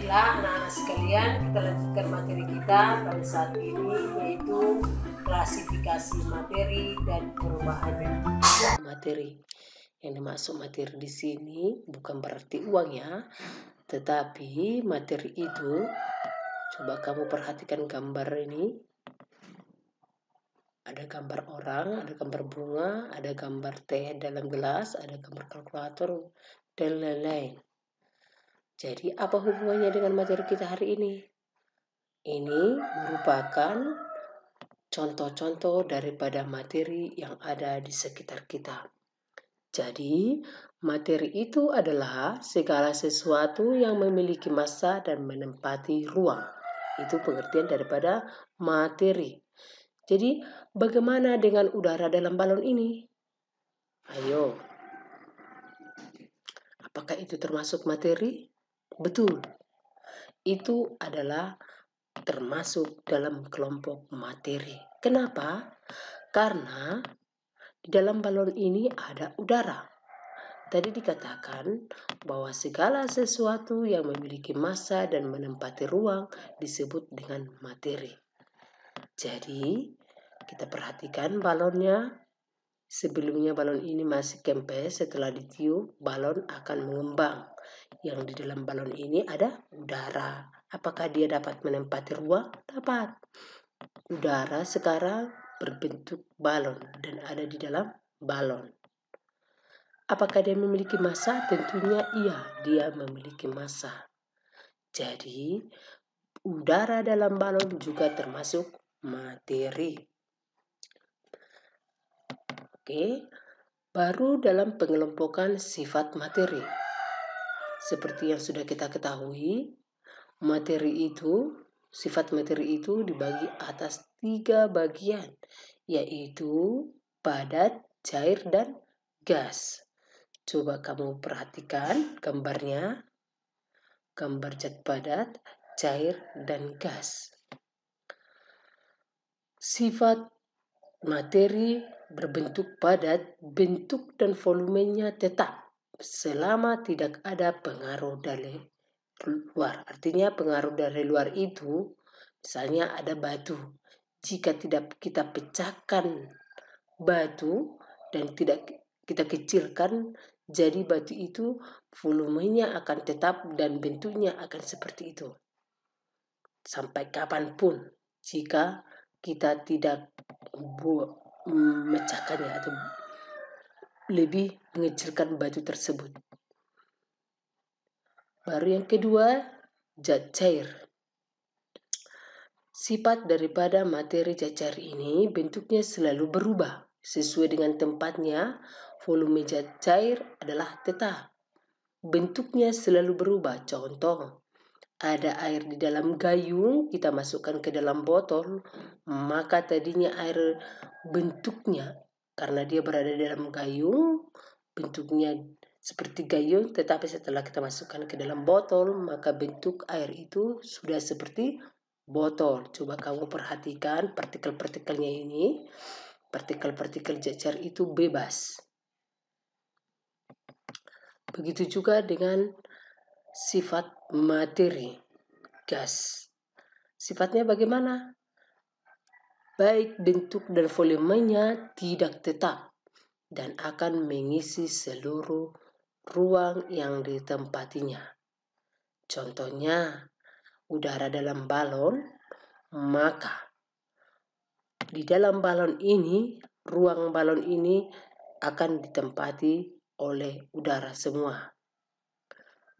Baiklah anak-anak sekalian, kita lanjutkan materi kita pada saat ini, yaitu klasifikasi materi dan perubahan materi. Yang dimaksud materi di sini bukan berarti uang ya, tetapi materi itu, coba kamu perhatikan gambar ini. Ada gambar orang, ada gambar bunga, ada gambar teh dalam gelas, ada gambar kalkulator, dan lain-lain. Jadi apa hubungannya dengan materi kita hari ini? Ini merupakan contoh-contoh daripada materi yang ada di sekitar kita. Jadi, materi itu adalah segala sesuatu yang memiliki massa dan menempati ruang. Itu pengertian daripada materi. Jadi, bagaimana dengan udara dalam balon ini? Ayo. Apakah itu termasuk materi? Betul. Itu adalah termasuk dalam kelompok materi. Kenapa? Karena di dalam balon ini ada udara. Tadi dikatakan bahwa segala sesuatu yang memiliki massa dan menempati ruang disebut dengan materi. Jadi, kita perhatikan balonnya. Sebelumnya balon ini masih kempes, setelah ditiup, balon akan mengembang. Yang di dalam balon ini ada udara. Apakah dia dapat menempati ruang? Dapat. Udara sekarang berbentuk balon dan ada di dalam balon. Apakah dia memiliki massa? Tentunya iya, dia memiliki massa. Jadi, udara dalam balon juga termasuk materi. Oke, baru dalam pengelompokan sifat materi. Seperti yang sudah kita ketahui, sifat materi itu dibagi atas 3 bagian, yaitu padat, cair, dan gas. Coba kamu perhatikan gambarnya, gambar zat padat, cair, dan gas. Sifat materi berbentuk padat, bentuk dan volumenya tetap selama tidak ada pengaruh dari luar. Artinya pengaruh dari luar itu, misalnya ada batu. Jika tidak kita pecahkan batu dan tidak kita kecilkan, jadi batu itu volumenya akan tetap dan bentuknya akan seperti itu. Sampai kapanpun jika kita tidak memecahkannya atau lebih mengecilkan batu tersebut. Baru yang kedua, zat cair. Sifat daripada materi zat cair ini bentuknya selalu berubah. Sesuai dengan tempatnya, volume zat cair adalah tetap. Bentuknya selalu berubah. Contoh, ada air di dalam gayung, kita masukkan ke dalam botol, maka tadinya air bentuknya, karena dia berada di dalam gayung, bentuknya seperti gayung, tetapi setelah kita masukkan ke dalam botol, maka bentuk air itu sudah seperti botol. Coba kamu perhatikan partikel-partikelnya ini, partikel-partikel zat cair itu bebas. Begitu juga dengan sifat materi gas. Sifatnya bagaimana? Baik bentuk dan volumenya tidak tetap dan akan mengisi seluruh ruang yang ditempatinya. Contohnya, udara dalam balon, maka di dalam balon ini, ruang balon ini akan ditempati oleh udara semua.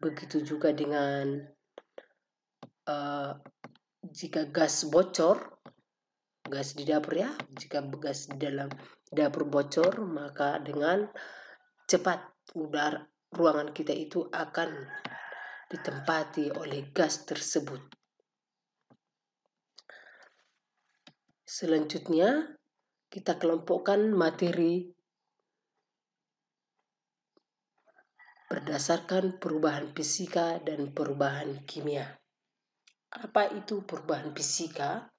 Begitu juga dengan jika gas bocor, gas di dapur ya, jika gas di dalam dapur bocor, maka dengan cepat ruangan kita itu akan ditempati oleh gas tersebut. Selanjutnya, kita kelompokkan materi berdasarkan perubahan fisika dan perubahan kimia. Apa itu perubahan fisika?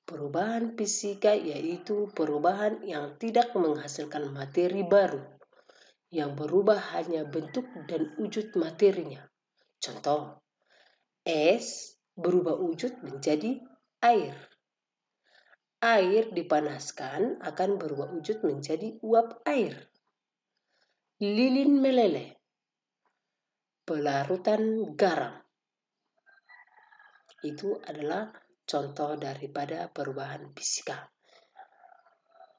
Perubahan fisika yaitu perubahan yang tidak menghasilkan materi baru, yang berubah hanya bentuk dan wujud materinya. Contoh, Es berubah wujud menjadi air. Air dipanaskan akan berubah wujud menjadi uap air. Lilin meleleh, pelarutan garam. Itu adalah contoh daripada perubahan fisika.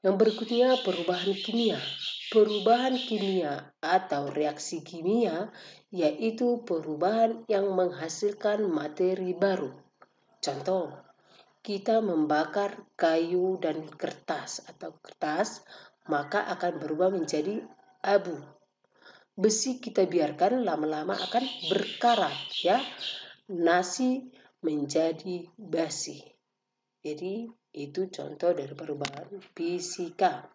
Yang berikutnya perubahan kimia. Perubahan kimia atau reaksi kimia yaitu perubahan yang menghasilkan materi baru. Contoh, kita membakar kayu dan kertas maka akan berubah menjadi abu. Besi kita biarkan lama-lama akan berkarat, ya. Nasi menjadi basi. Jadi itu contoh dari perubahan fisika.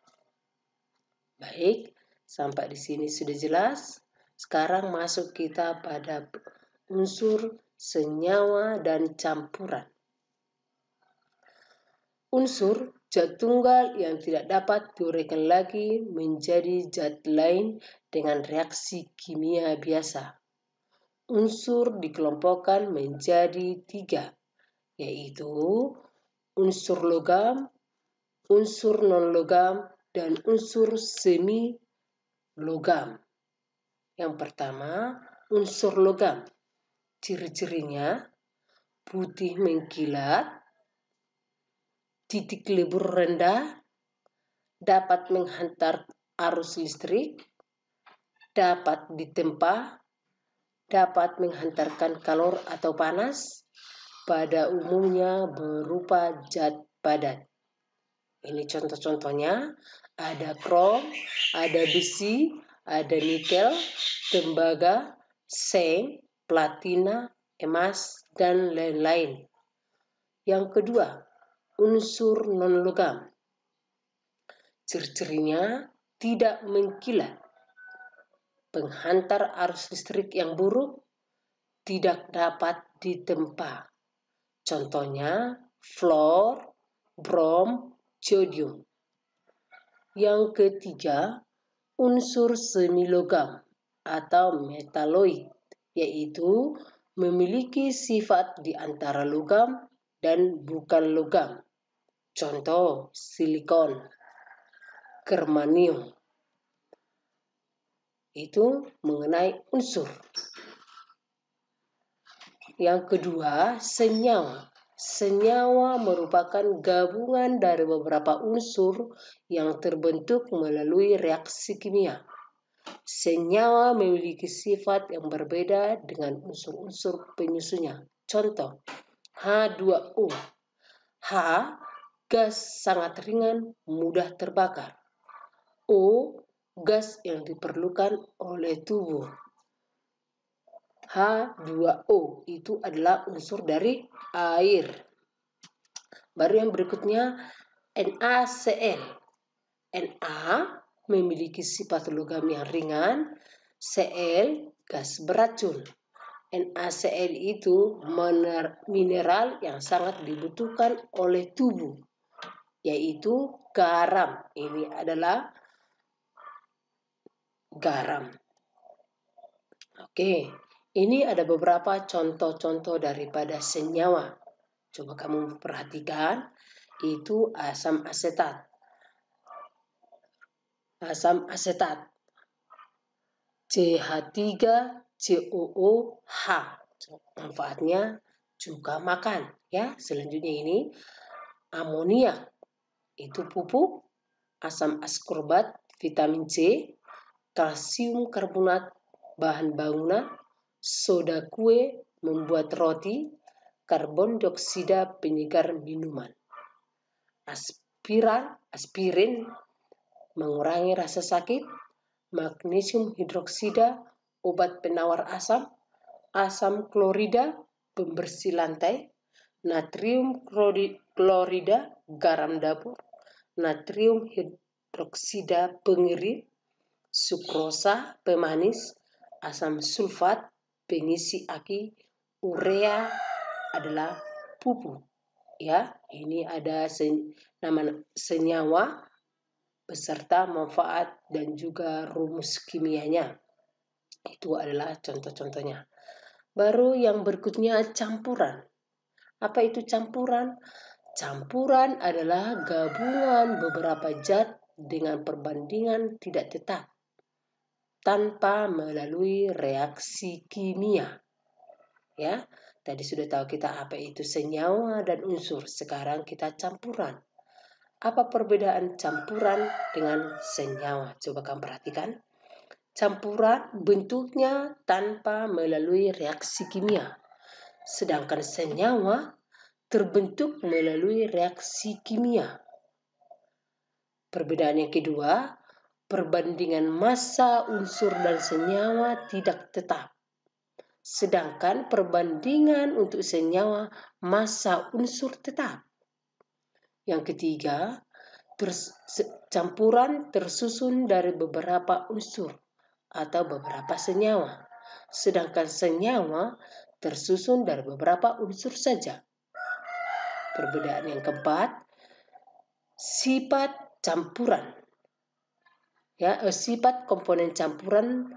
Baik, sampai di sini sudah jelas. Sekarang masuk kita pada unsur, senyawa, dan campuran. Unsur zat tunggal yang tidak dapat diuraikan lagi menjadi zat lain dengan reaksi kimia biasa. Unsur dikelompokkan menjadi 3, yaitu unsur logam, unsur non-logam, dan unsur semi-logam. Yang pertama, unsur logam. Ciri-cirinya putih mengkilat, titik lebur rendah, dapat menghantar arus listrik, dapat ditempa, dapat menghantarkan kalor atau panas, pada umumnya berupa zat padat. Ini contoh-contohnya, ada krom, ada besi, ada nikel, tembaga, seng, platina, emas, dan lain-lain. Yang kedua, unsur non-logam. Ciri-cirinya tidak mengkilat, penghantar arus listrik yang buruk, tidak dapat ditempa. Contohnya fluor, brom, jodium. Yang ketiga, unsur semilogam atau metaloid, yaitu memiliki sifat di antara logam dan bukan logam. Contoh, silikon, germanium. Itu mengenai unsur. Yang kedua, senyawa. Senyawa merupakan gabungan dari beberapa unsur yang terbentuk melalui reaksi kimia. Senyawa memiliki sifat yang berbeda dengan unsur-unsur penyusunnya. Contoh, H2O. H, gas sangat ringan, mudah terbakar. O, gas yang diperlukan oleh tubuh. H2O itu adalah unsur dari air. Baru yang berikutnya NaCl. Na memiliki sifat logam yang ringan, Cl gas beracun. NaCl itu mineral yang sangat dibutuhkan oleh tubuh, yaitu garam. Ini adalah garam. Oke. Ini ada beberapa contoh-contoh daripada senyawa. Coba kamu perhatikan, itu asam asetat. Asam asetat. CH3COOH. Manfaatnya juga makan, ya. Selanjutnya ini amoniak. Itu pupuk, asam askorbat, vitamin C, kalsium karbonat, bahan bangunan, soda kue, membuat roti, karbon dioksida penyegar minuman. Aspirin mengurangi rasa sakit, magnesium hidroksida obat penawar asam, asam klorida pembersih lantai, natrium klorida garam dapur, natrium hidroksida pengering, sukrosa pemanis, asam sulfat pengisi aki, urea adalah pupuk. Ya, ini ada senyawa beserta manfaat dan juga rumus kimianya. Itu adalah contoh-contohnya. Baru yang berikutnya campuran. Apa itu campuran? Campuran adalah gabungan beberapa zat dengan perbandingan tidak tetap tanpa melalui reaksi kimia. Ya, tadi sudah tahu kita apa itu senyawa dan unsur. Sekarang kita campuran. Apa perbedaan campuran dengan senyawa? Coba kamu perhatikan. Campuran bentuknya tanpa melalui reaksi kimia. Sedangkan senyawa terbentuk melalui reaksi kimia. Perbedaan yang kedua, perbandingan massa unsur dan senyawa tidak tetap. Sedangkan perbandingan untuk senyawa massa unsur tetap. Yang ketiga, campuran tersusun dari beberapa unsur atau beberapa senyawa. Sedangkan senyawa tersusun dari beberapa unsur saja. Perbedaan yang keempat, sifat campuran. Sifat komponen campuran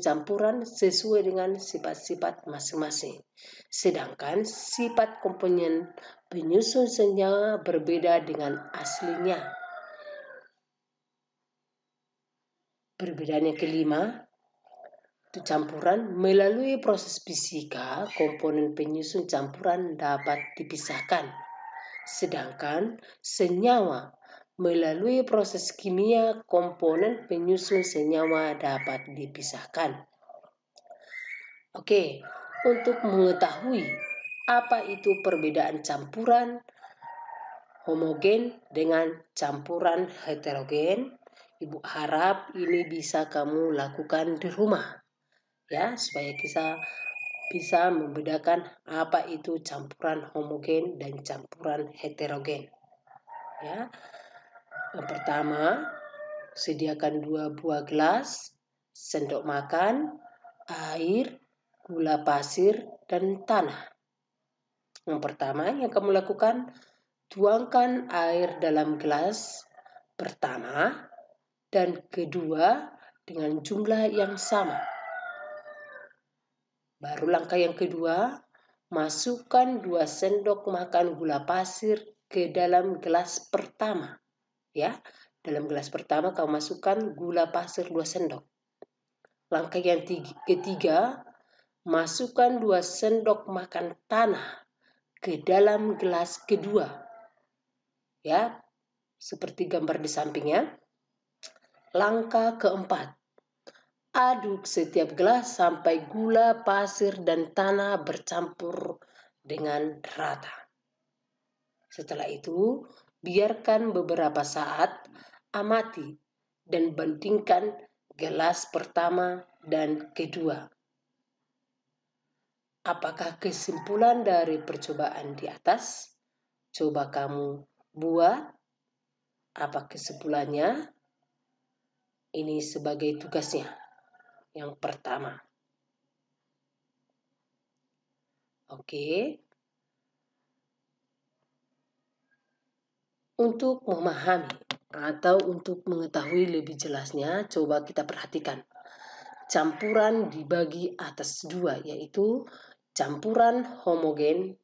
campuran sesuai dengan sifat-sifat masing-masing. Sedangkan sifat komponen penyusun senyawa berbeda dengan aslinya. Perbedaan yang kelima, itu campuran melalui proses fisika, komponen penyusun campuran dapat dipisahkan. Sedangkan senyawa melalui proses kimia, komponen penyusun senyawa dapat dipisahkan. Oke, untuk mengetahui apa itu perbedaan campuran homogen dengan campuran heterogen, Ibu harap ini bisa kamu lakukan di rumah, ya, supaya kita bisa membedakan apa itu campuran homogen dan campuran heterogen. Ya. Yang pertama, sediakan 2 buah gelas, sendok makan, air, gula pasir, dan tanah. Yang pertama yang kamu lakukan, tuangkan air dalam gelas pertama dan kedua dengan jumlah yang sama. Baru langkah yang kedua, masukkan 2 sendok makan gula pasir ke dalam gelas pertama. Ya, dalam gelas pertama kamu masukkan gula pasir 2 sendok. Langkah yang ketiga, masukkan 2 sendok makan tanah ke dalam gelas kedua. Ya, seperti gambar di sampingnya. Langkah keempat, aduk setiap gelas sampai gula pasir dan tanah bercampur dengan rata. Setelah itu, biarkan beberapa saat, amati dan bandingkan gelas pertama dan kedua. Apakah kesimpulan dari percobaan di atas? Coba kamu buat. Apa kesimpulannya? Ini sebagai tugasnya. Yang pertama. Oke. Untuk memahami atau untuk mengetahui lebih jelasnya, coba kita perhatikan. Campuran dibagi atas 2, yaitu campuran homogen,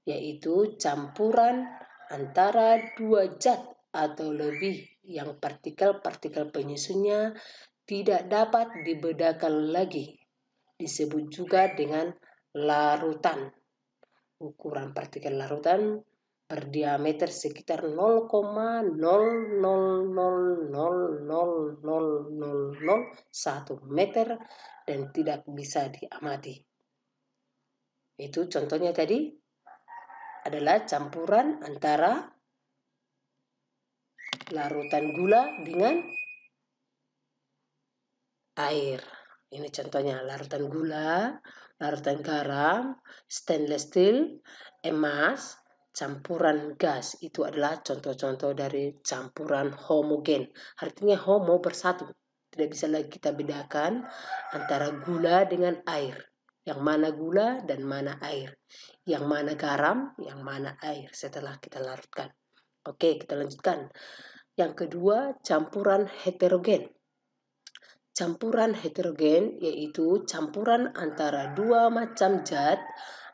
yaitu campuran antara 2 zat atau lebih yang partikel-partikel penyusunnya tidak dapat dibedakan lagi. Disebut juga dengan larutan. Ukuran partikel larutan berdiameter sekitar 0,000000001 meter dan tidak bisa diamati. Itu contohnya tadi adalah campuran antara larutan gula dengan air. Ini contohnya larutan gula, larutan garam, stainless steel, emas, campuran gas. Itu adalah contoh-contoh dari campuran homogen. Artinya homo bersatu. Tidak bisa lagi kita bedakan antara gula dengan air. Yang mana gula dan mana air. Yang mana garam, yang mana air setelah kita larutkan. Oke, kita lanjutkan. Yang kedua, campuran heterogen. Campuran heterogen yaitu campuran antara dua macam zat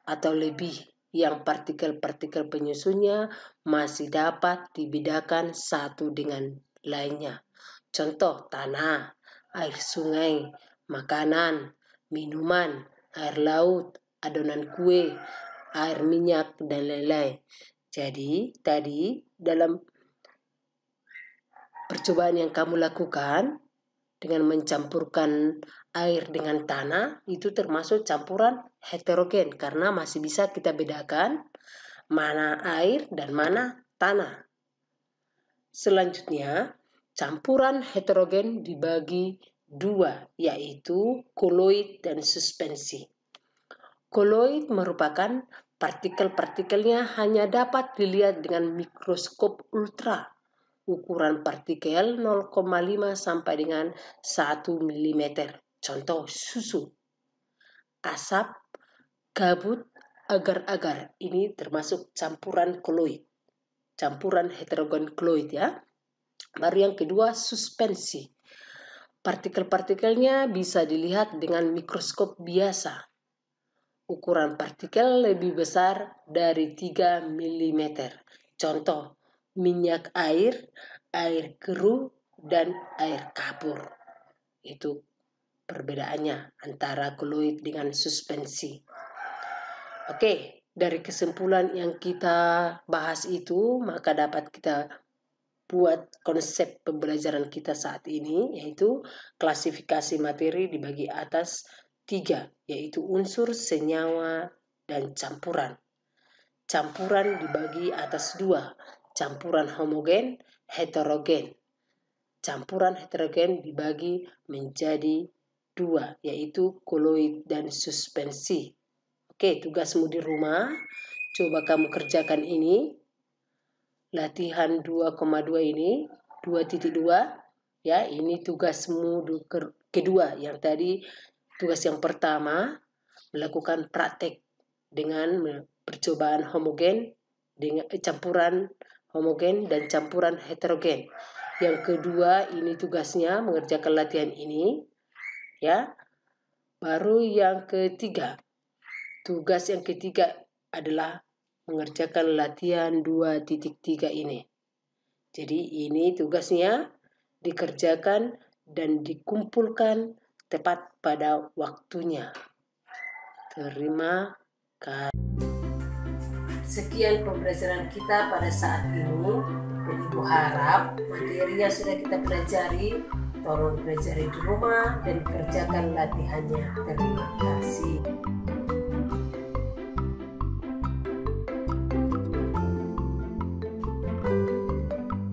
atau lebih yang partikel-partikel penyusunnya masih dapat dibedakan satu dengan lainnya. Contoh tanah, air sungai, makanan, minuman, air laut, adonan kue, air minyak, dan lain-lain. Jadi, tadi dalam percobaan yang kamu lakukan dengan mencampurkan air dengan tanah, itu termasuk campuran heterogen karena masih bisa kita bedakan mana air dan mana tanah. Selanjutnya, campuran heterogen dibagi dua, yaitu koloid dan suspensi. Koloid merupakan partikel-partikelnya hanya dapat dilihat dengan mikroskop ultra. Ukuran partikel 0,5 sampai dengan 1 mm. Contoh susu, asap, kabut, agar-agar. Ini termasuk campuran koloid. Campuran heterogen koloid ya. Baru yang kedua suspensi. Partikel-partikelnya bisa dilihat dengan mikroskop biasa. Ukuran partikel lebih besar dari 3 mm. Contoh minyak air, air keruh, dan air kapur. Itu perbedaannya antara koloid dengan suspensi. Oke, dari kesimpulan yang kita bahas itu, maka dapat kita buat konsep pembelajaran kita saat ini, yaitu klasifikasi materi dibagi atas 3, yaitu unsur, senyawa, dan campuran. Campuran dibagi atas 2, campuran homogen, heterogen. Campuran heterogen dibagi menjadi 2, yaitu koloid dan suspensi. Oke, tugasmu di rumah, coba kamu kerjakan ini. Latihan 2,2 ini, 2.2, ya, ini tugasmu kedua. Yang tadi, tugas yang pertama, melakukan praktek dengan percobaan homogen, dengan campuran homogen dan campuran heterogen. Yang kedua, ini tugasnya mengerjakan latihan ini, ya. Baru yang ketiga, tugas yang ketiga adalah mengerjakan latihan 2.3 ini. Jadi ini tugasnya dikerjakan dan dikumpulkan tepat pada waktunya. Terima kasih. Sekian pembelajaran kita pada saat ini. Ibu harap materi yang sudah kita pelajari tolong pelajari di rumah dan kerjakan latihannya. Terima kasih.